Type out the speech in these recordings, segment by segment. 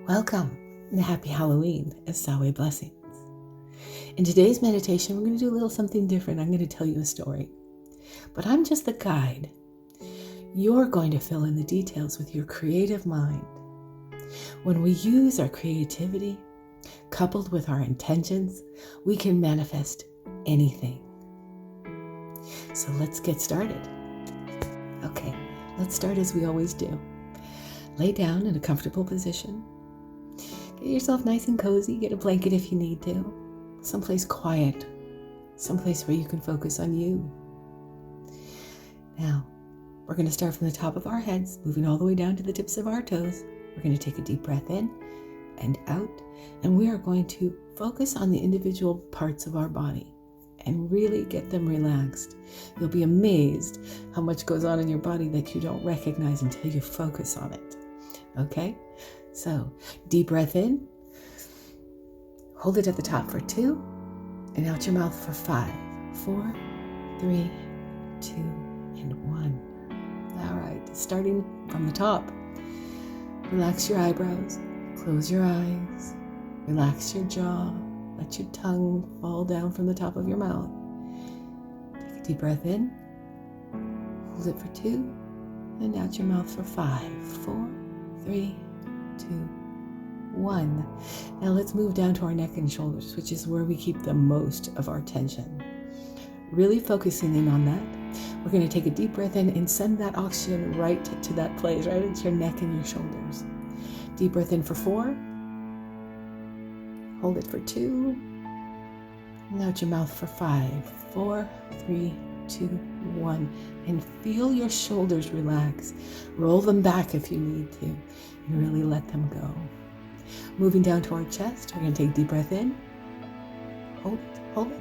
Welcome and happy Halloween as Sawe blessings. In today's meditation, we're going to do a little something different. I'm going to tell you a story, but I'm just the guide. You're going to fill in the details with your creative mind. When we use our creativity, coupled with our intentions, we can manifest anything. So let's get started. Okay, let's start as we always do. Lay down in a comfortable position. Get yourself nice and cozy. Get a blanket if you need to. Someplace quiet. Someplace where you can focus on you. Now, we're going to start from the top of our heads, moving all the way down to the tips of our toes. We're going to take a deep breath in and out, and we are going to focus on the individual parts of our body and really get them relaxed. You'll be amazed how much goes on in your body that you don't recognize until you focus on it. Okay? So, deep breath in, hold it at the top for 2, and out your mouth for 5, 4, 3, 2, and 1. All right, starting from the top, relax your eyebrows, close your eyes, relax your jaw, let your tongue fall down from the top of your mouth. Take a deep breath in, hold it for 2, and out your mouth for 5, 4, 3, 2, 1. Now let's move down to our neck and shoulders, which is where we keep the most of our tension. Really focusing in on that. We're going to take a deep breath in and send that oxygen right to that place, right into your neck and your shoulders. Deep breath in for 4. Hold it for 2. And out your mouth for 5, 4, 3, 2, 1. And feel your shoulders relax. Roll them back if you need to, and really let them go. Moving down to our chest, we're going to take a deep breath in. Hold it,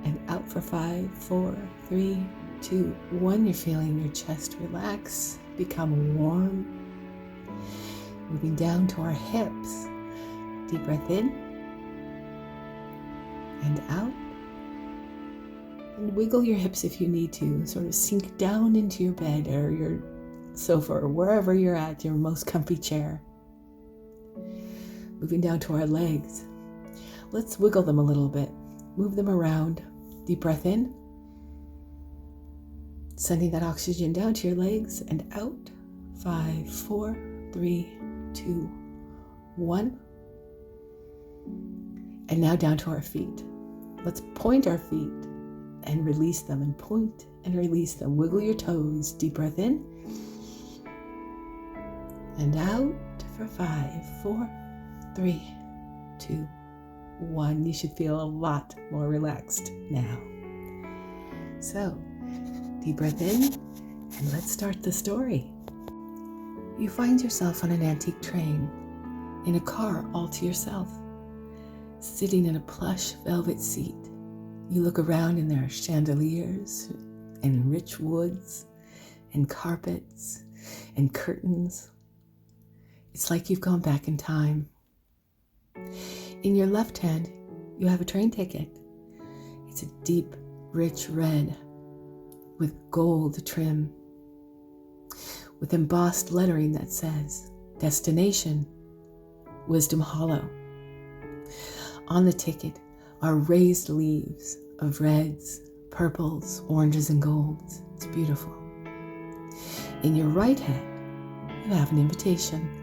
and out for 5, 4, 3, 2, 1. You're feeling your chest relax, become warm. Moving down to our hips. Deep breath in and out. And wiggle your hips if you need to. Sort of sink down into your bed or your sofa or wherever you're at, your most comfy chair. Moving down to our legs. Let's wiggle them a little bit. Move them around. Deep breath in. Sending that oxygen down to your legs and out. 5, 4, 3, 2, 1. And now down to our feet. Let's point our feet and release them, and point and release them. Wiggle your toes. Deep breath in and out for 5, 4, 3, 2, 1. You should feel a lot more relaxed now. So, deep breath in, and let's start the story. You find yourself on an antique train, in a car all to yourself, sitting in a plush velvet seat. You look around and there are chandeliers and rich woods and carpets and curtains. It's like you've gone back in time. In your left hand, you have a train ticket. It's a deep, rich red with gold trim, with embossed lettering that says, Destination, Wisdom Hollow. On the ticket are raised leaves of reds, purples, oranges, and golds. It's beautiful. In your right hand, you have an invitation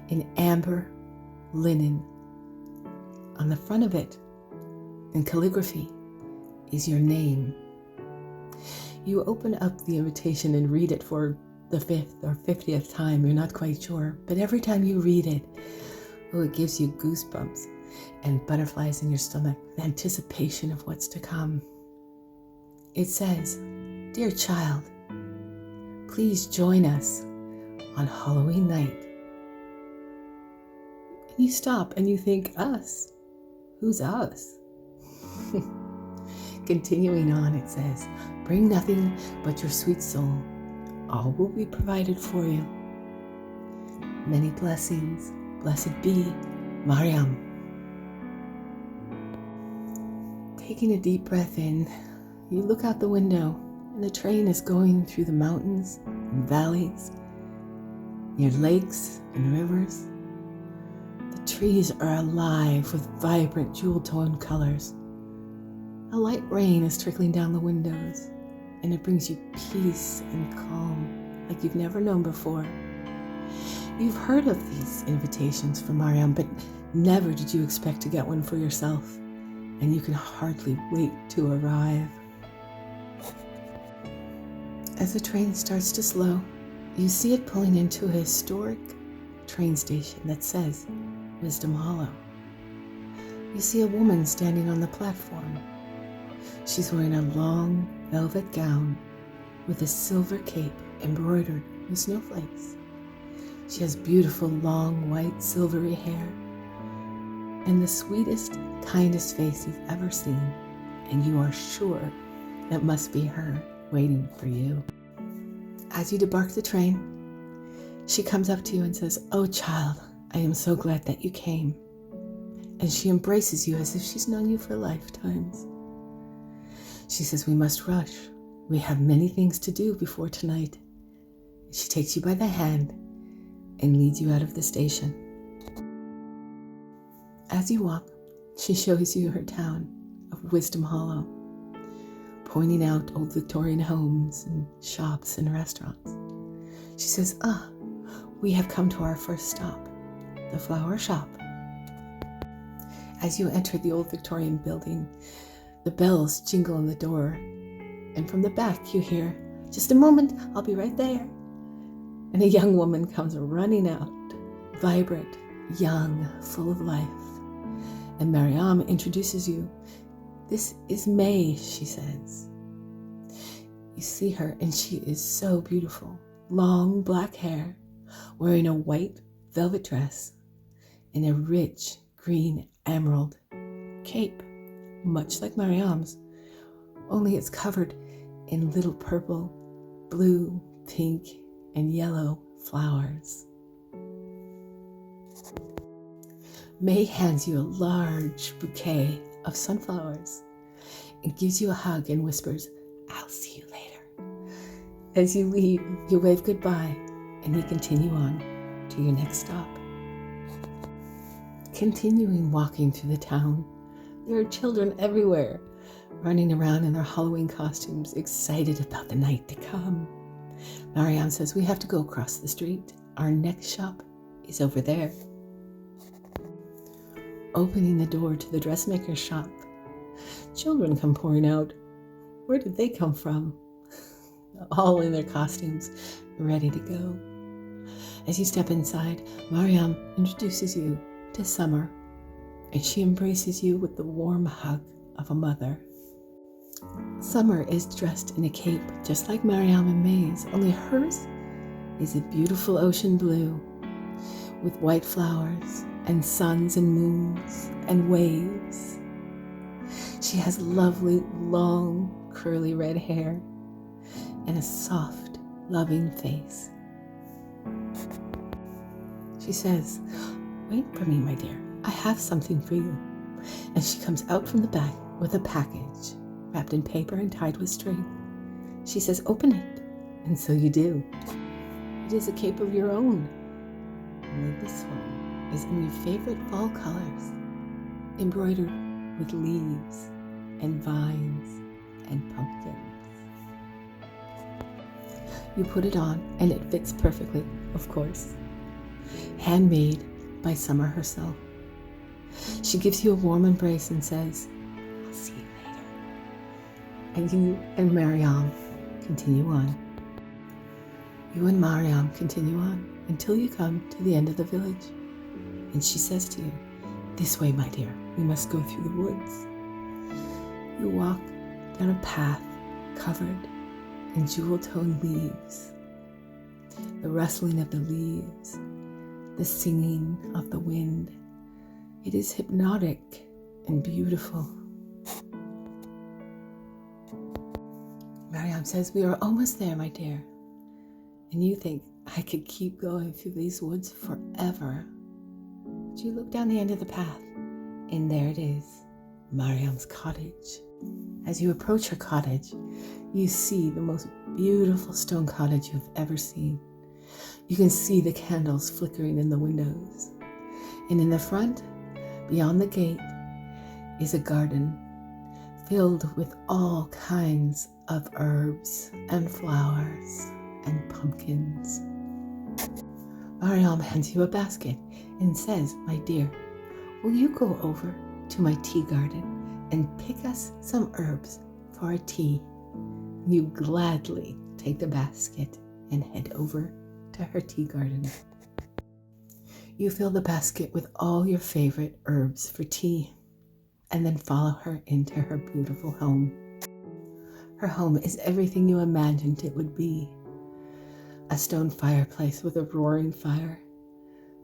in amber linen. On the front of it, in calligraphy, is your name. You open up the invitation and read it for the 5th or 50th time. You're not quite sure, but every time you read it, it gives you goosebumps and butterflies in your stomach, the anticipation of what's to come. It says, Dear child, please join us on Halloween night. And you stop and you think, us? Who's us? Continuing on, it says, Bring nothing but your sweet soul. All will be provided for you. Many blessings. Blessed be Mariam. Taking a deep breath in, you look out the window and the train is going through the mountains and valleys, near lakes and rivers. trees are alive with vibrant jewel-toned colors. A light rain is trickling down the windows, and it brings you peace and calm like you've never known before. You've heard of these invitations from Mariam, but never did you expect to get one for yourself, and you can hardly wait to arrive. As the train starts to slow, you see it pulling into a historic train station that says Wisdom Hollow. You see a woman standing on the platform. She's wearing a long velvet gown with a silver cape embroidered with snowflakes. She has beautiful long white silvery hair and the sweetest, kindest face you've ever seen, and you are sure that must be her waiting for you. As you debark the train, she comes up to you and says, "Oh child, I am so glad that you came." And she embraces you as if she's known you for lifetimes. She says, "We must rush. We have many things to do before tonight." She takes you by the hand and leads you out of the station. As you walk, she shows you her town of Wisdom Hollow, pointing out old Victorian homes and shops and restaurants. She says, "We have come to our first stop, the flower shop." As you enter the old Victorian building, the bells jingle on the door, and from the back you hear, "Just a moment, I'll be right there." And a young woman comes running out, vibrant, young, full of life. And Mariam introduces you. "This is May," she says. You see her, and she is so beautiful. Long black hair, wearing a white velvet dress and a rich green emerald cape, much like Mariam's, only it's covered in little purple, blue, pink, and yellow flowers. May hands you a large bouquet of sunflowers and gives you a hug and whispers, "I'll see you later." As you leave, you wave goodbye and you continue on to your next stop. Continuing walking through the town, there are children everywhere, running around in their Halloween costumes, excited about the night to come. Mariam says, "We have to go across the street. Our next shop is over there." Opening the door to the dressmaker's shop, children come pouring out. Where did they come from? All in their costumes, ready to go. As you step inside, Mariam introduces you to Summer, and she embraces you with the warm hug of a mother. Summer is dressed in a cape just like Mariam and May's, only hers is a beautiful ocean blue with white flowers and suns and moons and waves. She has lovely, long, curly red hair and a soft, loving face. She says, "Wait for me, my dear. I have something for you." And she comes out from the back with a package wrapped in paper and tied with string. She says, "Open it." And so you do. It is a cape of your own. Only this one is in your favorite fall colors, embroidered with leaves and vines and pumpkins. You put it on and it fits perfectly, of course. Handmade by Summer herself. She gives you a warm embrace and says, "I'll see you later." And you and Mariam continue on. You and Mariam continue on until you come to the end of the village. And she says to you, "This way, my dear, we must go through the woods." You walk down a path covered in jewel-toned leaves. The rustling of the leaves, the singing of the wind. It is hypnotic and beautiful. Mariam says, "We are almost there, my dear." And you think, "I could keep going through these woods forever." But you look down the end of the path, and there it is, Mariam's cottage. As you approach her cottage, you see the most beautiful stone cottage you've ever seen. You can see the candles flickering in the windows, And in the front, beyond the gate, is a garden filled with all kinds of herbs and flowers and pumpkins. Mariam hands you a basket and says, "My dear, will you go over to my tea garden and pick us some herbs for our tea?" You gladly take the basket and head over to her tea garden. You fill the basket with all your favorite herbs for tea, and then follow her into her beautiful home. Her home is everything you imagined it would be. A stone fireplace with a roaring fire,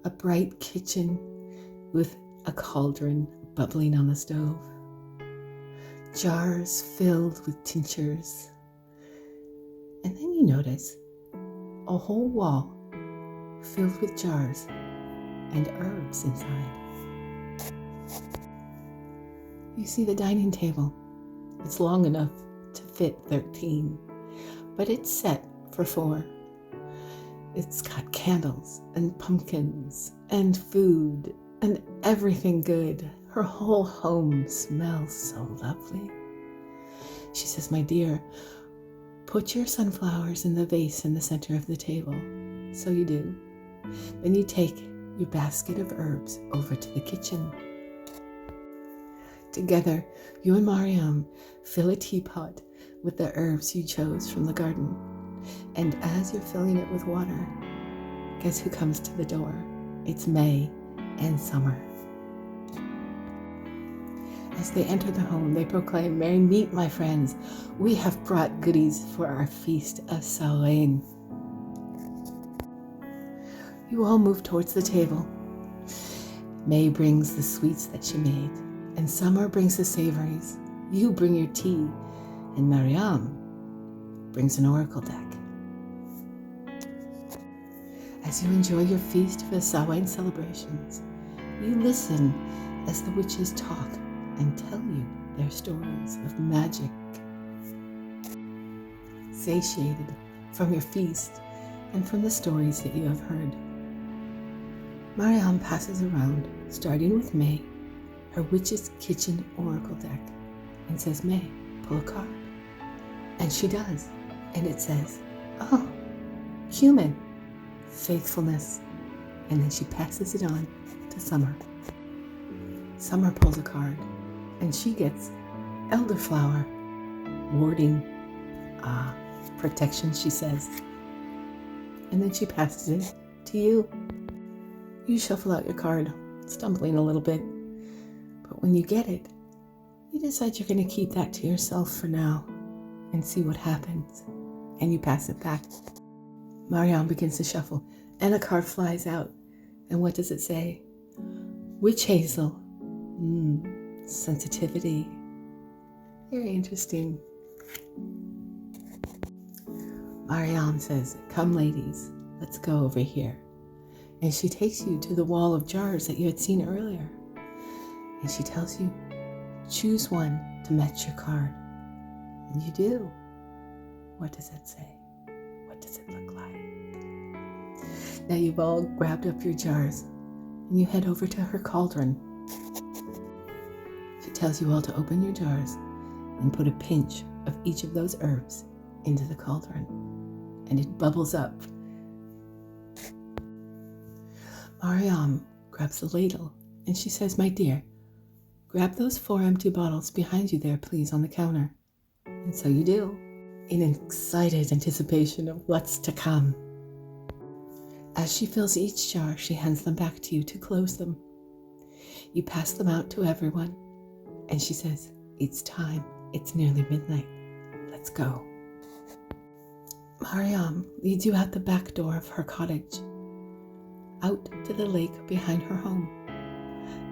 a bright kitchen with a cauldron bubbling on the stove, jars filled with tinctures, and then you notice a whole wall filled with jars and herbs inside. You see the dining table. It's long enough to fit 13, but it's set for 4. It's got candles and pumpkins and food and everything good. Her whole home smells so lovely. She says, "My dear, put your sunflowers in the vase in the center of the table." So you do. Then you take your basket of herbs over to the kitchen. Together, you and Mariam fill a teapot with the herbs you chose from the garden. And as you're filling it with water, guess who comes to the door? It's May and Summer. As they enter the home, they proclaim, "Merry meet, my friends. We have brought goodies for our feast of Samhain." You all move towards the table. May brings the sweets that she made, and Summer brings the savories. You bring your tea, and Mariam brings an oracle deck. As you enjoy your feast for the Samhain celebrations, you listen as the witches talk and tell you their stories of magic. Satiated from your feast and from the stories that you have heard, Mariam passes around, starting with May, her witch's kitchen oracle deck, and says, "May, pull a card." And she does, and it says, "Oh, human, faithfulness." And then she passes it on to Summer. Summer pulls a card, and she gets elderflower, warding, protection, she says. And then she passes it to you. You shuffle out your card, stumbling a little bit, but when you get it, you decide you're going to keep that to yourself for now and see what happens, and you pass it back. Mariam begins to shuffle, and a card flies out, and what does it say? Witch hazel. Sensitivity. Very interesting. Mariam says, "Come, ladies, let's go over here." And she takes you to the wall of jars that you had seen earlier. And she tells you, choose one to match your card. And you do. What does it say? What does it look like? Now you've all grabbed up your jars and you head over to her cauldron. She tells you all to open your jars and put a pinch of each of those herbs into the cauldron. And it bubbles up. Mariam grabs the ladle and she says, "My dear, grab those 4 empty bottles behind you there, please, on the counter." And so you do, in excited anticipation of what's to come. As she fills each jar, she hands them back to you to close them. You pass them out to everyone, and she says, "It's time. It's nearly midnight. Let's go." Mariam leads you out the back door of her cottage, out to the lake behind her home.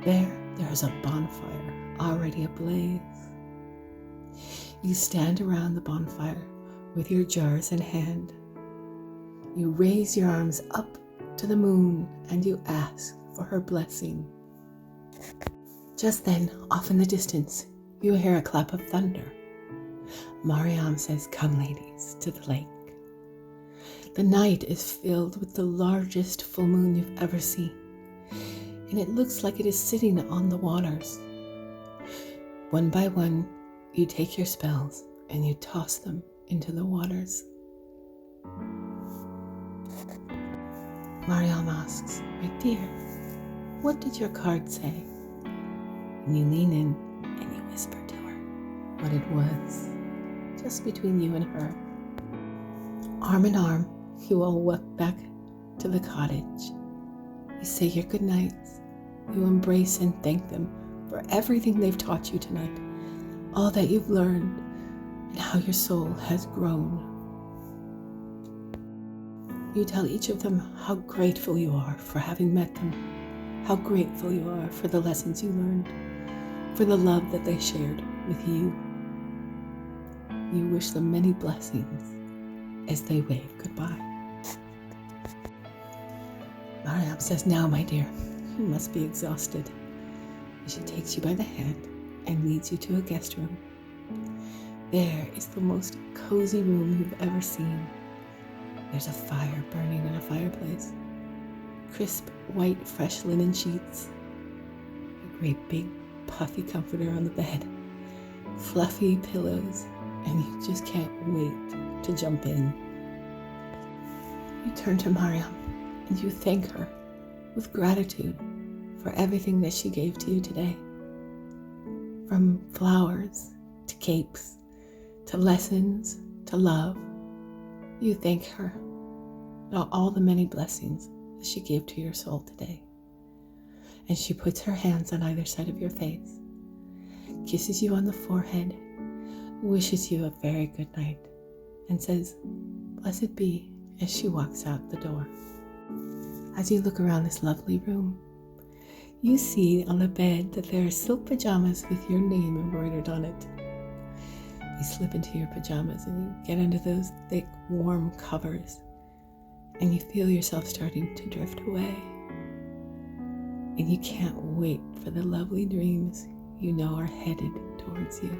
There is a bonfire already ablaze. You stand around the bonfire with your jars in hand. You raise your arms up to the moon and you ask for her blessing. Just then, off in the distance, you hear a clap of thunder. Mariam says, "Come, ladies, to the lake." The night is filled with the largest full moon you've ever seen. and it looks like it is sitting on the waters. One by one, you take your spells and you toss them into the waters. Mariam asks, "My dear, what did your card say?" And you lean in and you whisper to her what it was, just between you and her. Arm in arm, you all walk back to the cottage. You say your goodnights. You embrace and thank them for everything they've taught you tonight, all that you've learned, and how your soul has grown. You tell each of them how grateful you are for having met them, how grateful you are for the lessons you learned, for the love that they shared with you. You wish them many blessings as they wave goodbye. Mariam says, "Now, my dear, you must be exhausted." And she takes you by the hand and leads you to a guest room. There is the most cozy room you've ever seen. There's a fire burning in a fireplace, crisp white fresh linen sheets, a great big puffy comforter on the bed, fluffy pillows, and you just can't wait to jump in. You turn to Mariam and you thank her with gratitude for everything that she gave to you today. From flowers to capes to lessons to love, you thank her for all the many blessings that she gave to your soul today. And she puts her hands on either side of your face, kisses you on the forehead, wishes you a very good night, and says, "Blessed be," as she walks out the door. As you look around this lovely room, you see on the bed that there are silk pajamas with your name embroidered on it. You slip into your pajamas and you get under those thick, warm covers, and you feel yourself starting to drift away. And you can't wait for the lovely dreams you know are headed towards you.